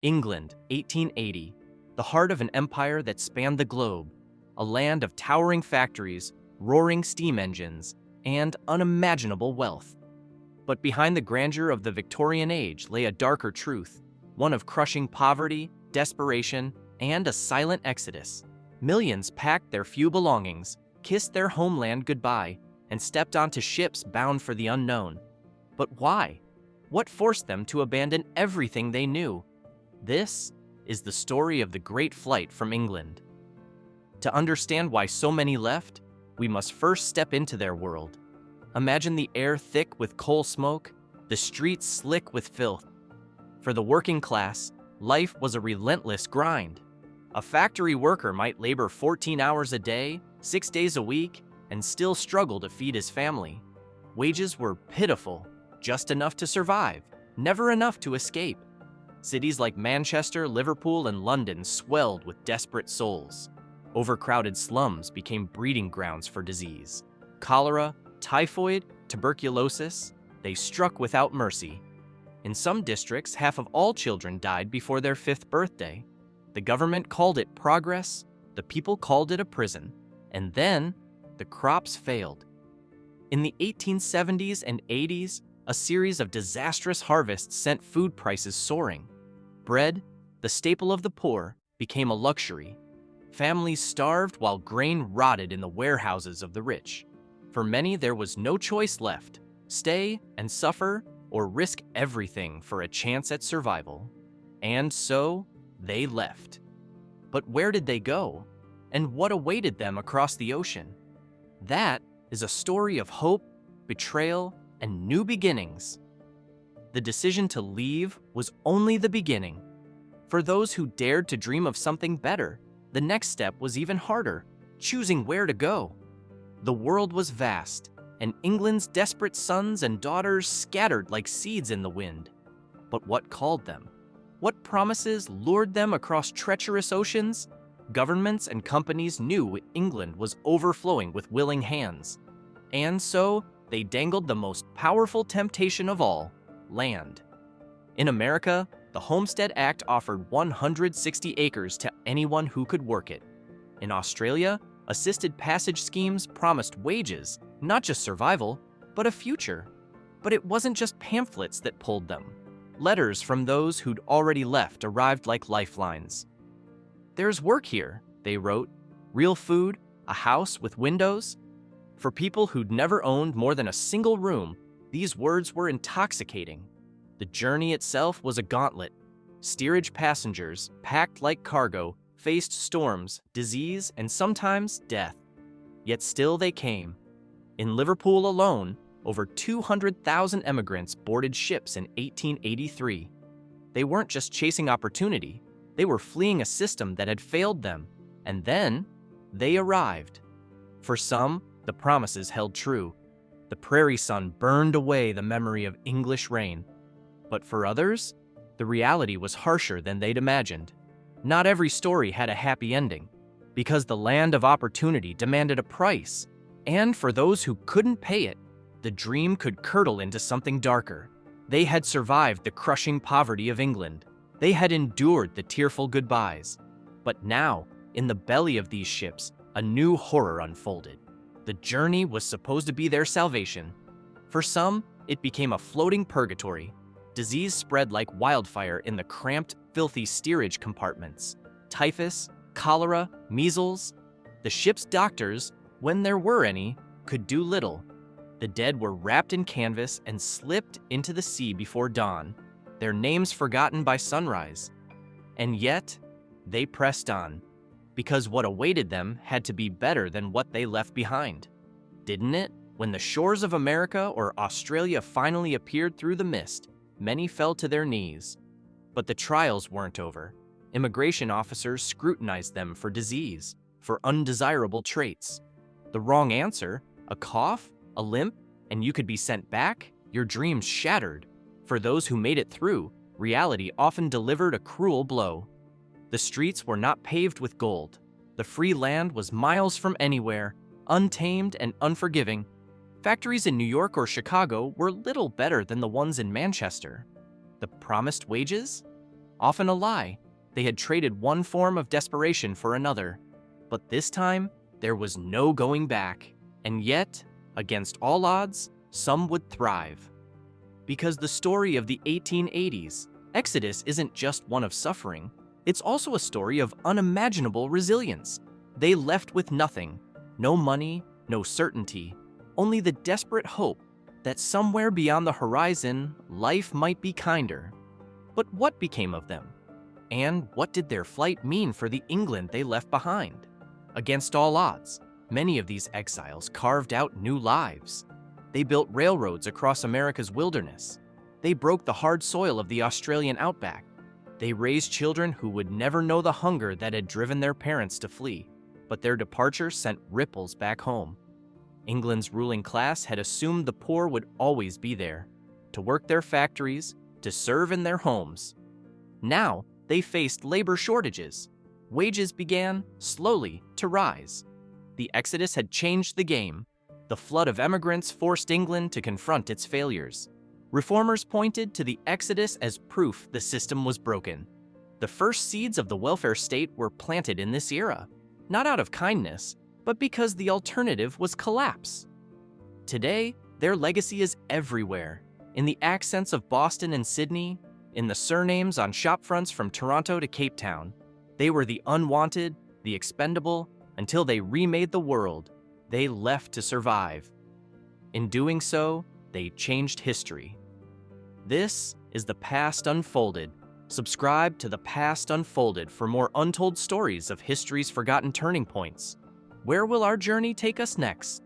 England, 1880, the heart of an empire that spanned the globe, a land of towering factories, roaring steam engines, and unimaginable wealth. But behind the grandeur of the Victorian age lay a darker truth, one of crushing poverty, desperation, and a silent exodus. Millions packed their few belongings, kissed their homeland goodbye, and stepped onto ships bound for the unknown. But why? What forced them to abandon everything they knew? This is the story of the Great Flight from England. To understand why so many left, we must first step into their world. Imagine the air thick with coal smoke, the streets slick with filth. For the working class, life was a relentless grind. A factory worker might labor 14 hours a day, 6 days a week, and still struggle to feed his family. Wages were pitiful, just enough to survive, never enough to escape. Cities like Manchester, Liverpool, and London swelled with desperate souls. Overcrowded slums became breeding grounds for disease. Cholera, typhoid, tuberculosis, they struck without mercy. In some districts, half of all children died before their 5th birthday. The government called it progress, the people called it a prison, and then the crops failed. In the 1870s and 80s, a series of disastrous harvests sent food prices soaring. Bread, the staple of the poor, became a luxury. Families starved while grain rotted in the warehouses of the rich. For many, there was no choice left: stay and suffer, or risk everything for a chance at survival. And so, they left. But where did they go? And what awaited them across the ocean? That is a story of hope, betrayal, and new beginnings. The decision to leave was only the beginning. For those who dared to dream of something better, the next step was even harder: choosing where to go. The world was vast, and England's desperate sons and daughters scattered like seeds in the wind. But what called them? What promises lured them across treacherous oceans? Governments and companies knew England was overflowing with willing hands. And so, they dangled the most powerful temptation of all: land. In America, the Homestead Act offered 160 acres to anyone who could work it. In Australia, assisted passage schemes promised wages, not just survival, but a future. But it wasn't just pamphlets that pulled them. Letters from those who'd already left arrived like lifelines. "There's work here," they wrote. "Real food, a house with windows." For people who'd never owned more than a single room, these words were intoxicating. The journey itself was a gauntlet. Steerage passengers, packed like cargo, faced storms, disease, and sometimes death. Yet still they came. In Liverpool alone, over 200,000 emigrants boarded ships in 1883. They weren't just chasing opportunity, they were fleeing a system that had failed them. And then, they arrived. For some, the promises held true. The prairie sun burned away the memory of English rain. But for others, the reality was harsher than they'd imagined. Not every story had a happy ending, because the land of opportunity demanded a price. And for those who couldn't pay it, the dream could curdle into something darker. They had survived the crushing poverty of England. They had endured the tearful goodbyes. But now, in the belly of these ships, a new horror unfolded. The journey was supposed to be their salvation. For some, it became a floating purgatory. Disease spread like wildfire in the cramped, filthy steerage compartments. Typhus, cholera, measles. The ship's doctors, when there were any, could do little. The dead were wrapped in canvas and slipped into the sea before dawn, their names forgotten by sunrise. And yet, they pressed on, because what awaited them had to be better than what they left behind. Didn't it? When the shores of America or Australia finally appeared through the mist, many fell to their knees. But the trials weren't over. Immigration officers scrutinized them for disease, for undesirable traits. The wrong answer, a cough, a limp, and you could be sent back, your dreams shattered. For those who made it through, reality often delivered a cruel blow. The streets were not paved with gold. The free land was miles from anywhere, untamed and unforgiving. Factories in New York or Chicago were little better than the ones in Manchester. The promised wages? often a lie. They had traded one form of desperation for another. But this time, there was no going back. And yet, against all odds, some would thrive. Because the story of the 1880s, Exodus isn't just one of suffering, it's also a story of unimaginable resilience. They left with nothing, no money, no certainty, only the desperate hope that somewhere beyond the horizon, life might be kinder. But what became of them? And what did their flight mean for the England they left behind? Against all odds, many of these exiles carved out new lives. They built railroads across America's wilderness. They broke the hard soil of the Australian outback. They raised children who would never know the hunger that had driven their parents to flee. But their departure sent ripples back home. England's ruling class had assumed the poor would always be there, to work their factories, to serve in their homes. Now, they faced labor shortages. Wages began, slowly, to rise. The Exodus had changed the game. The flood of emigrants forced England to confront its failures. Reformers pointed to the Exodus as proof the system was broken. The first seeds of the welfare state were planted in this era, not out of kindness, but because the alternative was collapse. Today, their legacy is everywhere, in the accents of Boston and Sydney, in the surnames on shopfronts from Toronto to Cape Town. They were the unwanted, the expendable, until they remade the world. They left to survive. In doing so, they changed history. This is The Past Unfolded. Subscribe to The Past Unfolded for more untold stories of history's forgotten turning points. Where will our journey take us next?